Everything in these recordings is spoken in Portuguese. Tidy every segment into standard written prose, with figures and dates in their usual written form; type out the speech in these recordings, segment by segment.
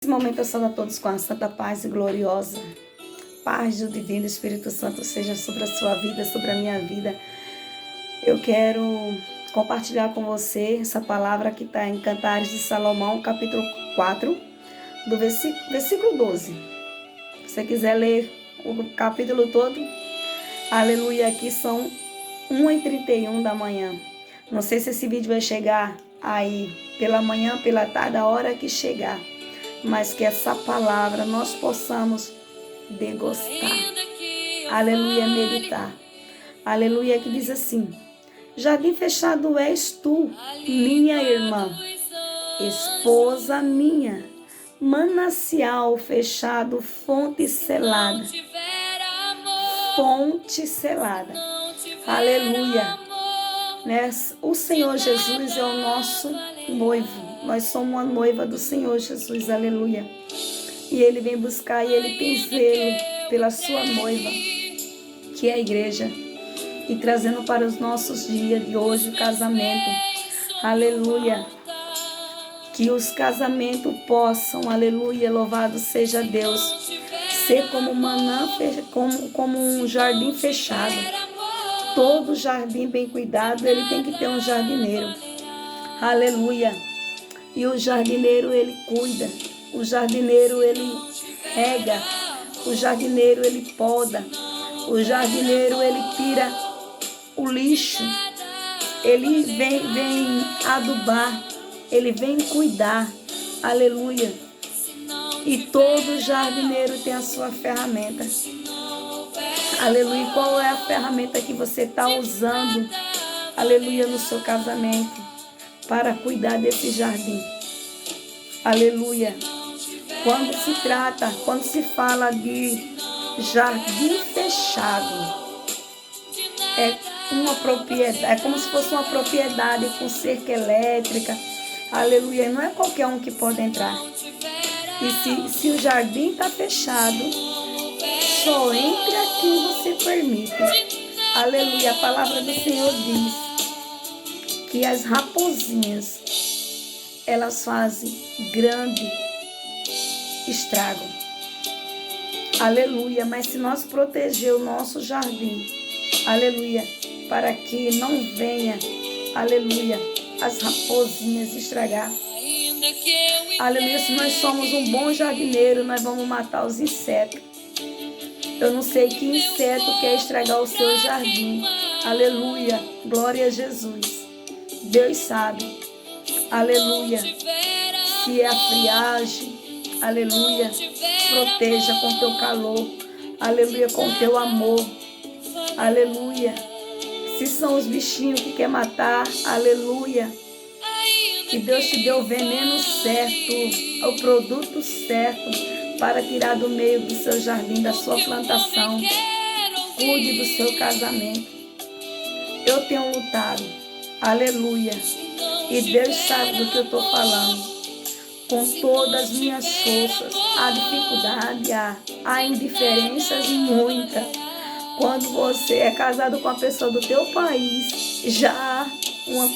Nesse momento eu saúdo a todos com a santa paz e gloriosa paz do divino Espírito Santo seja sobre a sua vida, sobre a minha vida. Eu quero compartilhar com você essa palavra que está em Cantares de Salomão, capítulo 4, do versículo 12. Se você quiser ler o capítulo todo, aleluia, aqui são 1h31 da manhã. Não sei se esse vídeo vai chegar aí pela manhã, pela tarde, a hora que chegar, mas que essa palavra nós possamos degustar, aleluia, meditar, aleluia, que diz assim: jardim fechado és tu, minha irmã, esposa minha, manancial fechado, fonte selada, aleluia, né? O Senhor Jesus é o nosso noivo, nós somos uma noiva do Senhor Jesus, aleluia. E Ele vem buscar e Ele tem zelo pela sua noiva, que é a igreja. E trazendo para os nossos dias de hoje o casamento. Aleluia. Que os casamentos possam, aleluia, louvado seja Deus, ser como manã, como um jardim fechado. Todo jardim bem cuidado, ele tem que ter um jardineiro. Aleluia. E o jardineiro, ele cuida. O jardineiro, ele rega. O jardineiro, ele poda. O jardineiro, ele tira o lixo. Ele vem adubar. Ele vem cuidar. Aleluia. E todo jardineiro tem a sua ferramenta. Aleluia. Qual é a ferramenta que você está usando? Aleluia, no seu casamento, para cuidar desse jardim. Aleluia. Quando se fala de jardim fechado, é uma propriedade, é como se fosse uma propriedade com cerca elétrica. Aleluia. Não é qualquer um que pode entrar. E se o jardim está fechado, só entra quem você permite. Aleluia. A palavra do Senhor diz que as raposinhas, elas fazem grande estrago. Aleluia. Mas se nós proteger o nosso jardim, aleluia, para que não venha, aleluia, as raposinhas estragar. Aleluia. Se nós somos um bom jardineiro, nós vamos matar os insetos. Eu não sei que inseto quer estragar o seu jardim. Aleluia. Glória a Jesus. Deus sabe. Aleluia. Se é a friagem, aleluia, proteja com teu calor, aleluia, com teu amor, aleluia. Se são os bichinhos que quer matar, aleluia, que Deus te deu o veneno certo, o produto certo para tirar do meio do seu jardim, da sua plantação. Cuide do seu casamento. Eu tenho lutado, aleluia, e Deus sabe do que eu estou falando. Com todas as minhas forças, a dificuldade, a indiferenças muita. Quando você é casado com a pessoa do teu país, já há uma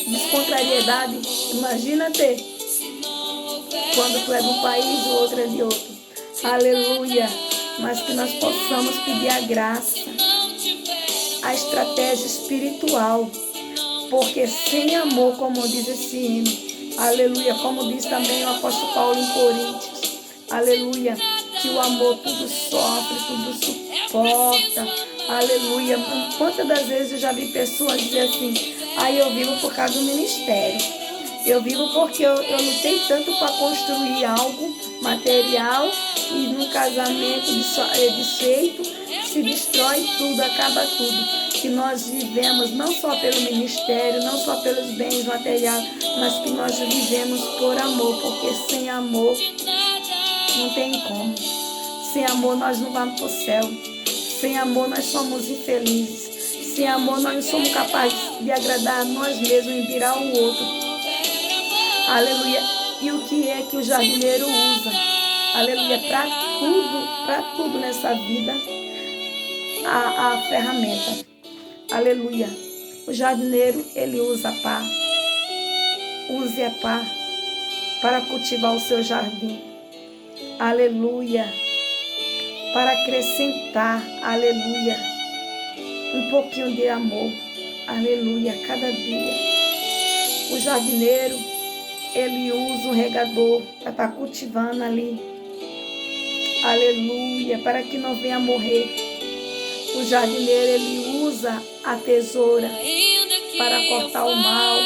descontrariedade. Imagina ter. Quando tu é de um país, o outro é de outro. Aleluia. Mas que nós possamos pedir a graça, a estratégia espiritual. Porque sem amor, como diz esse hino, aleluia, como diz também o apóstolo Paulo em Coríntios, aleluia, que o amor tudo sofre, tudo suporta, aleluia. Quantas das vezes eu já vi pessoas dizer assim: eu vivo por causa do ministério, eu vivo porque eu lutei tanto para construir algo material, e no casamento desfeito se destrói tudo, acaba tudo. Que nós vivemos não só pelo ministério, não só pelos bens materiais, mas que nós vivemos por amor, porque sem amor não tem como. Sem amor nós não vamos para o céu. Sem amor nós somos infelizes. Sem amor nós não somos capazes de agradar a nós mesmos e virar o outro. Aleluia. E o que é que o jardineiro usa? Aleluia. Para tudo nessa vida, a ferramenta. Aleluia. O jardineiro, ele usa a pá. Use a pá para cultivar o seu jardim. Aleluia. Para acrescentar, aleluia, um pouquinho de amor. Aleluia, cada dia. O jardineiro, ele usa o regador para estar cultivando ali. Aleluia, para que não venha morrer. O jardineiro, ele usa a tesoura para cortar o mal.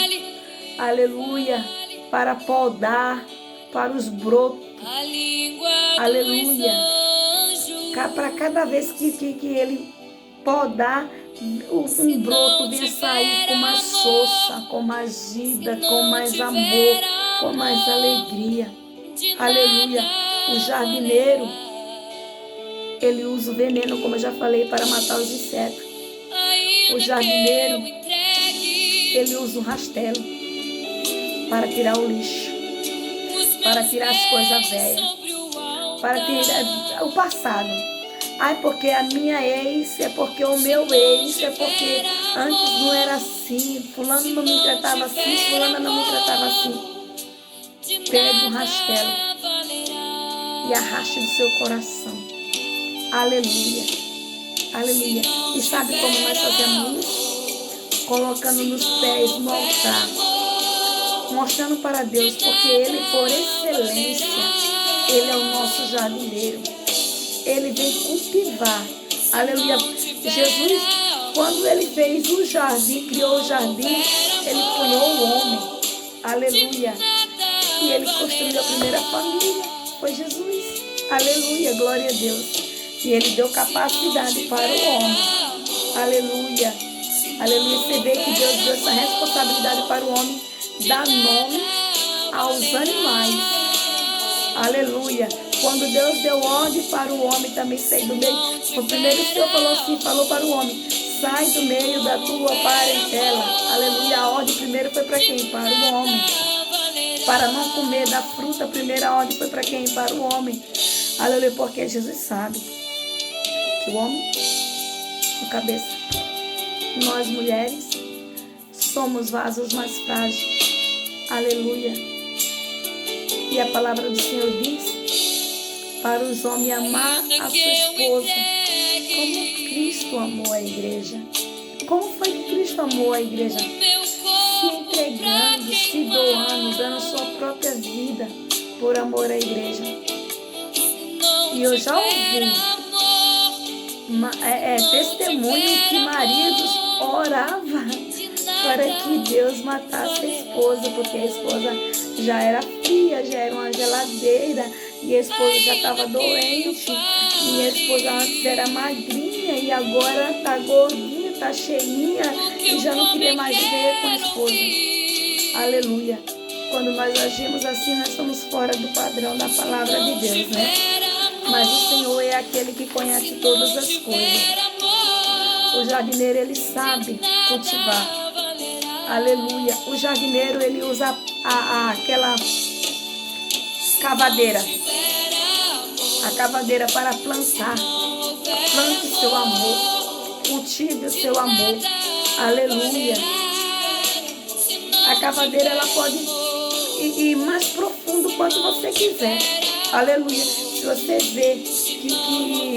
Aleluia, para podar, para os brotos. Aleluia. Para cada vez que ele podar, um broto venha sair com mais força, com mais vida, com mais amor, com mais alegria. Aleluia. O jardineiro, ele usa o veneno, como eu já falei, para matar os insetos. O jardineiro, ele usa o rastelo para tirar o lixo, para tirar as coisas velhas, para tirar o passado. Ai, porque a minha ex, é porque o meu ex, é porque antes não era assim, fulano não me tratava assim, fulana não me tratava assim. Pegue um rastelo e arraste do seu coração. Aleluia. Aleluia. E sabe como nós fazemos isso? Colocando nos pés no altar, mostrando para Deus, porque Ele, por excelência, Ele é o nosso jardineiro. Ele vem cultivar. Aleluia. Jesus, quando Ele fez o jardim, criou o jardim, Ele criou o homem. Aleluia. E Ele construiu a primeira família. Foi Jesus. Aleluia. Glória a Deus. E Ele deu capacidade para o homem. Aleluia. Aleluia. Você vê que Deus deu essa responsabilidade para o homem, dar nome aos animais. Aleluia. Quando Deus deu ordem para o homem também sair do meio, o primeiro Senhor falou assim, falou para o homem: sai do meio da tua parentela. Aleluia. A ordem primeiro foi para quem? Para o homem. Para não comer da fruta, a primeira ordem foi para quem? Para o homem. Aleluia. Porque Jesus sabe que o homem, o cabeça, nós mulheres, somos vasos mais frágeis. Aleluia. E a palavra do Senhor diz para os homens amar a sua esposa como Cristo amou a igreja. Como foi que Cristo amou a igreja? Se entregando, se doando, dando sua própria vida por amor à igreja. E eu já ouvi testemunho que maridos oravam para que Deus matasse a esposa, porque a esposa já era fria, já era uma geladeira, e a esposa já estava doente, e a esposa antes era magrinha, e agora está gordinha, está cheinha, e já não queria mais viver com a esposa. Aleluia. Quando nós agimos assim, nós estamos fora do padrão da palavra de Deus, né? Mas o Senhor é aquele que conhece todas as coisas. O jardineiro, ele sabe cultivar. Aleluia. O jardineiro, ele usa aquela cavadeira. A cavadeira para plantar. Plante o seu amor. Cultive o seu amor. Aleluia. A cavadeira, ela pode ir mais profundo quanto você quiser. Aleluia. Se você vê que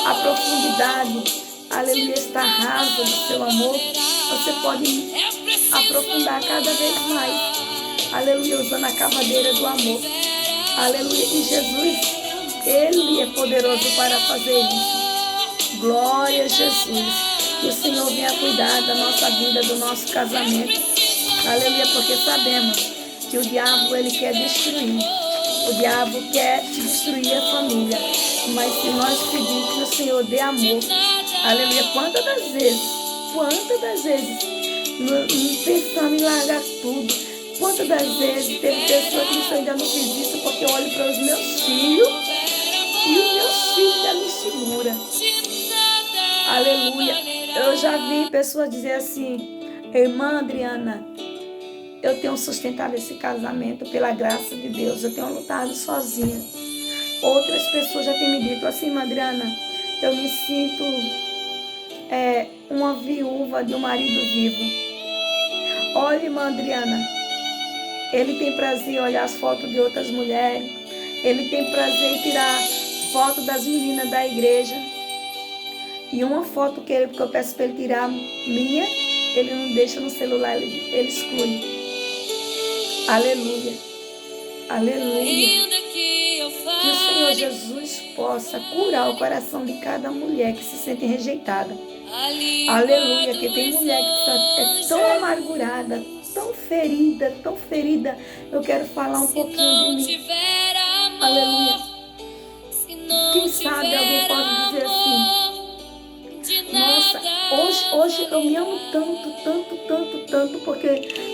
a profundidade, aleluia, está rasa do seu amor, você pode aprofundar cada vez mais. Aleluia, usando a cavadeira do amor. Aleluia. E Jesus, Ele é poderoso para fazer isso. Glória a Jesus. Que o Senhor venha cuidar da nossa vida, do nosso casamento. Aleluia, porque sabemos que o diabo, ele quer destruir. O diabo quer destruir a família. Mas se nós pedirmos que o Senhor dê amor, aleluia, quantas das vezes, pensando em largar tudo, quantas das vezes teve pessoa que disse: eu ainda não fiz isso porque eu olho para os meus filhos e os meus filhos ainda me seguram. Aleluia. Eu já vi pessoas dizer assim: irmã Adriana, eu tenho sustentado esse casamento pela graça de Deus, eu tenho lutado sozinha. Outras pessoas já têm me dito assim: irmã Adriana, eu me sinto uma viúva de um marido vivo. Olha, irmã Adriana, Ele tem prazer em olhar as fotos de outras mulheres. Ele tem prazer em tirar foto das meninas da igreja. E uma foto que eu peço para ele tirar minha, ele não deixa no celular, ele exclui. Aleluia. Aleluia. Que o Senhor Jesus possa curar o coração de cada mulher que se sente rejeitada. Aleluia. Que tem mulher que é tão amargurada, tão ferida, tão ferida. Eu quero falar um pouquinho de mim. Aleluia. Quem sabe alguém pode dizer assim: nossa, hoje eu me amo tanto, porque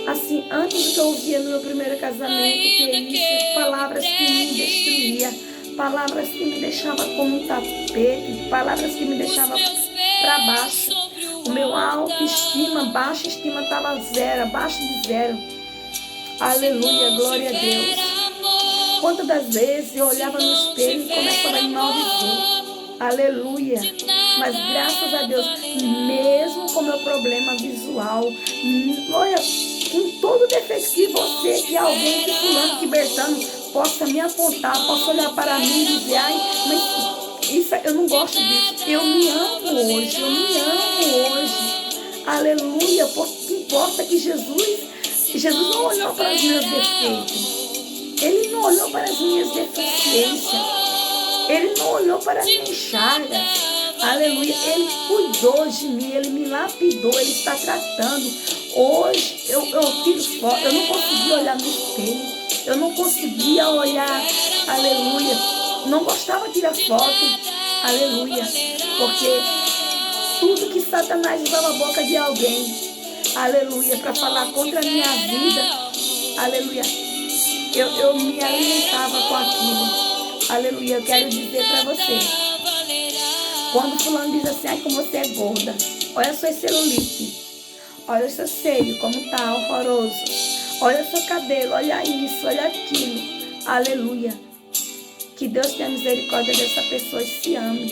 assim, antes do que eu ouvia no meu primeiro casamento, que isso, palavras que me destruíam, palavras que me deixavam como um tapete, palavras que me deixavam para baixo. O meu autoestima, baixa estima estava zero, abaixo de zero. Aleluia, glória a Deus. Quantas das vezes eu olhava no espelho e começava a me maldizer. Aleluia. Mas graças a Deus, mesmo com meu problema visual, olha, com todo defeito que você, que alguém, que fulano, que Bertano, possa me apontar, possa olhar para mim e dizer: ai, mas isso, eu não gosto disso. Eu me amo hoje, eu me amo hoje. Aleluia, porque importa que Jesus não olhou para os meus defeitos. Ele não olhou para as minhas deficiências. Ele não olhou para as minhas chagas. Aleluia. Ele cuidou de mim. Ele me lapidou. Ele está tratando. Hoje eu tiro foto. Eu não conseguia olhar no espelho. Eu não conseguia olhar. Aleluia. Não gostava de tirar foto. Aleluia. Porque tudo que Satanás usava a boca de alguém. Aleluia. Para falar contra a minha vida. Aleluia. Eu me alimentava com aquilo. Aleluia, eu quero dizer para você. Quando fulano diz assim: ai, como você é gorda. Olha a sua celulite. Olha o seu seio, como tá horroroso. Olha o seu cabelo, olha isso, olha aquilo. Aleluia. Que Deus tenha misericórdia dessa pessoa e se ame.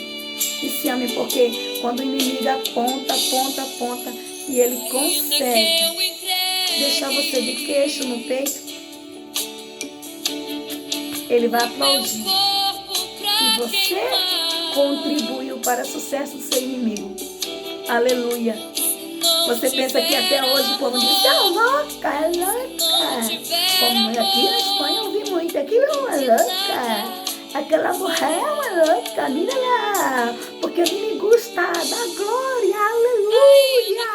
E se ame, porque quando o inimigo aponta, e ele consegue deixar você de queixo no peito, ele vai aplaudir que você contribuiu para o sucesso do seu inimigo. Aleluia. Você pensa que até hoje o povo diz: é louca, é louca. Como aqui na Espanha eu ouvi muito: aquilo é uma louca. Aquela mulher é uma louca. Mira lá. Porque me gusta da glória. Aleluia.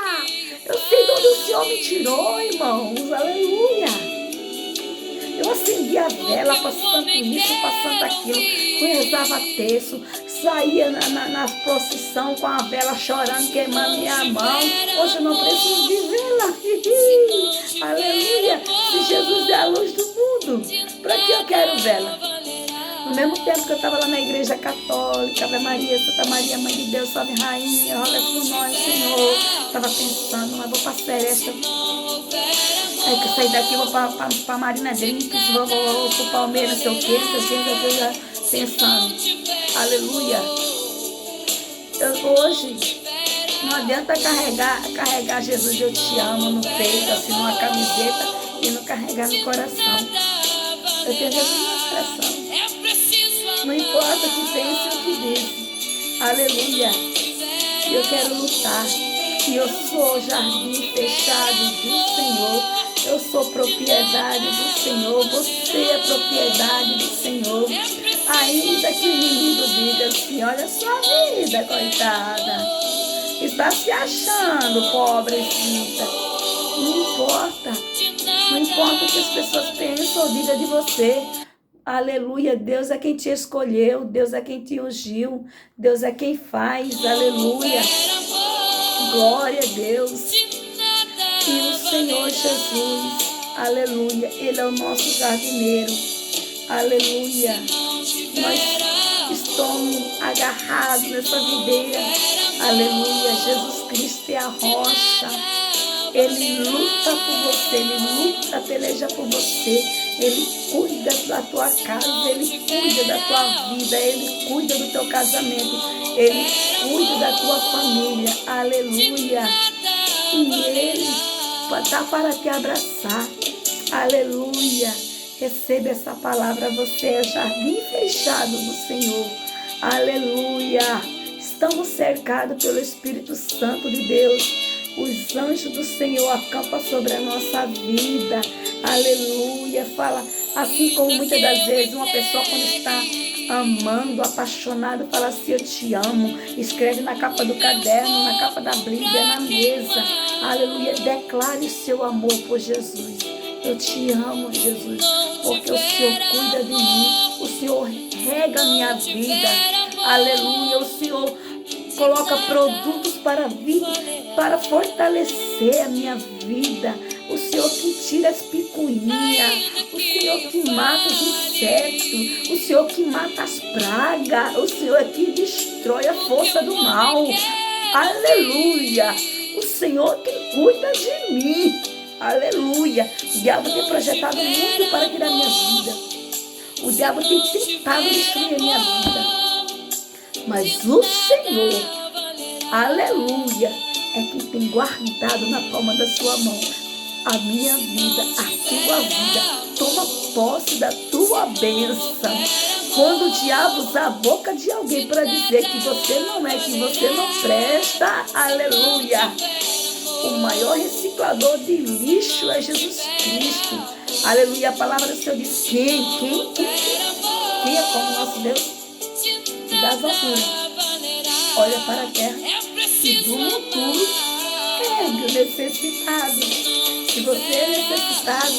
Eu sei de onde o Senhor me tirou, irmãos. Aleluia. Eu acendia a vela, passando isso, passando aquilo, rezava terço, saía na procissão com a vela chorando, queimando minha mão. Hoje eu não preciso de vela. Aleluia! Se Jesus é a luz do mundo, para que eu quero vela? No mesmo tempo que eu estava lá na igreja católica, Ave Maria, Santa Maria, Mãe de Deus, Salve Rainha, roga por nós, Senhor. Estava pensando: mas vou para a Seresta. Aí que eu saí daqui, vou para Marina Drinks, vou para o Palmeiras, não sei o que, já pensando. Aleluia. Hoje, não adianta carregar Jesus, eu te amo no peito, assim, numa camiseta, e não carregar no coração. Eu tenho Jesus no coração. Não importa o que pense ou o que diz. Aleluia. E eu quero lutar. E eu sou jardim fechado do Senhor. Eu sou propriedade do Senhor. Você é propriedade do Senhor. Ainda que o inimigo diga assim: olha a sua vida, coitada. Está se achando pobrecita. Não importa. Não importa o que as pessoas pensam ou digam de você. Aleluia. Deus é quem te escolheu. Deus é quem te ungiu. Deus é quem faz. Aleluia. Glória a Deus. E o Senhor Jesus, aleluia, Ele é o nosso jardineiro, aleluia. Nós estamos agarrados nessa videira, aleluia. Jesus Cristo é a rocha. Ele luta por você, Ele luta, peleja por você. Ele cuida da tua casa, Ele cuida da tua vida, Ele cuida do teu casamento, Ele cuida da tua família, aleluia. E Ele está para te abraçar. Aleluia. Receba essa palavra. Você é jardim fechado do Senhor. Aleluia. Estamos cercados pelo Espírito Santo de Deus. Os anjos do Senhor acampam sobre a nossa vida. Aleluia. Fala, assim como muitas das vezes uma pessoa quando está amando, apaixonado, fala assim, eu te amo. Escreve na capa do caderno, na capa da Bíblia, na mesa. Aleluia. Declare o seu amor por Jesus. Eu te amo, Jesus, porque o Senhor cuida de mim. O Senhor rega a minha vida. Aleluia. O Senhor coloca produtos para vir, para fortalecer a minha vida. O Senhor que tira as picuinhas, o Senhor que mata os insetos, o Senhor que mata as pragas, o Senhor que destrói a força do mal. Aleluia! O Senhor que cuida de mim. Aleluia! O diabo tem projetado muito para tirar minha vida. O diabo tem tentado destruir a minha vida. Mas o Senhor, aleluia, é quem tem guardado na palma da sua mão a minha vida, a tua vida. Toma posse da tua bênção. Quando o diabo usa a boca de alguém para dizer que você não é, que você não presta, aleluia. O maior reciclador de lixo é Jesus Cristo. Aleluia. A palavra do Senhor diz: quem é como nosso Deus? Das alturas, olha para a terra e do monturo ergue o necessitado. Se você é necessitado,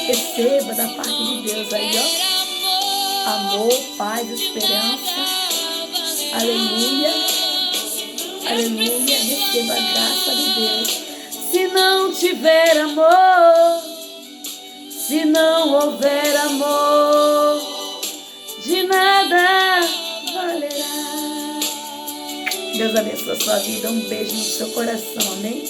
receba da parte de Deus aí, ó, amor, paz, esperança. Aleluia, aleluia. Receba a graça de Deus. Se não tiver amor, se não houver amor, de nada valerá. Deus abençoe a sua vida. Um beijo no seu coração. Amém?